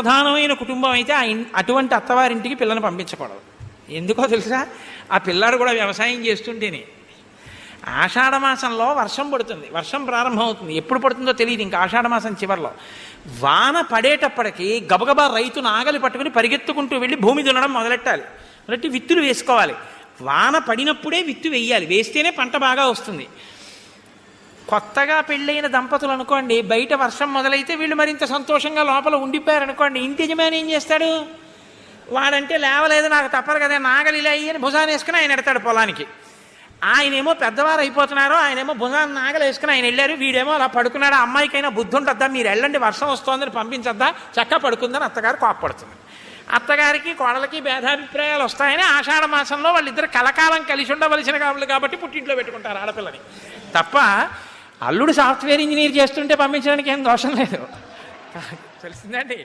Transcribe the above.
ప్రధానమైన కుటుంబం అయితే అటువంటి అత్తవారింటికి పిల్లని పంపించకూడదు. ఎందుకో తెలుసా? ఆ పిల్లాడు కూడా వ్యవసాయం చేస్తుంటేనే. ఆషాఢమాసంలో వర్షం పడుతుంది, వర్షం ప్రారంభమవుతుంది. ఎప్పుడు పడుతుందో తెలియదు, ఇంకా ఆషాఢమాసం చివరిలో. వాన పడేటప్పటికి గబగబా రైతు నాగలి పట్టుకుని పరిగెత్తుకుంటూ వెళ్ళి భూమి దున్నడం మొదలెట్టాలి. మొదలెట్టి విత్తులు వేసుకోవాలి. వాన పడినప్పుడే విత్తు వేయాలి, వేస్తేనే పంట బాగా వస్తుంది. కొత్తగా పెళ్ళైన దంపతులు అనుకోండి, బయట వర్షం మొదలైతే వీళ్ళు మరింత సంతోషంగా లోపల ఉండిపోయారనుకోండి, ఇంటి యజమాని ఏం చేస్తాడు? వాడంటే లేవలేదు, నాకు తప్పదు కదా, నాగలి ఇలా అయ్యని భుజాన్ని వేసుకుని ఆయన ఎడతాడు పొలానికి. ఆయనేమో పెద్దవారు అయిపోతున్నారు, ఆయనేమో భుజాన్ని నాగలు వేసుకుని ఆయన వెళ్ళారు, వీడేమో అలా పడుకున్నాడు. ఆ అమ్మాయికైనా బుద్ధి ఉంటుందా? మీరు వెళ్ళండి, వర్షం వస్తోందని పంపించద్దా, చక్క పడుకుందని అత్తగారు కోప్పడుతుంది. అత్తగారికి కోడలకి భేదాభిప్రాయాలు వస్తాయని ఆషాఢ మాసంలో వాళ్ళిద్దరు కలకాలం కలిసి ఉండవలసిన వాళ్ళు కాబట్టి పుట్టింట్లో పెట్టుకుంటారు ఆడపిల్లని. తప్ప అల్లుడు సాఫ్ట్వేర్ ఇంజనీర్ చేస్తుంటే పంపించడానికి ఏం దోషం లేదు. తెలిసిందండి.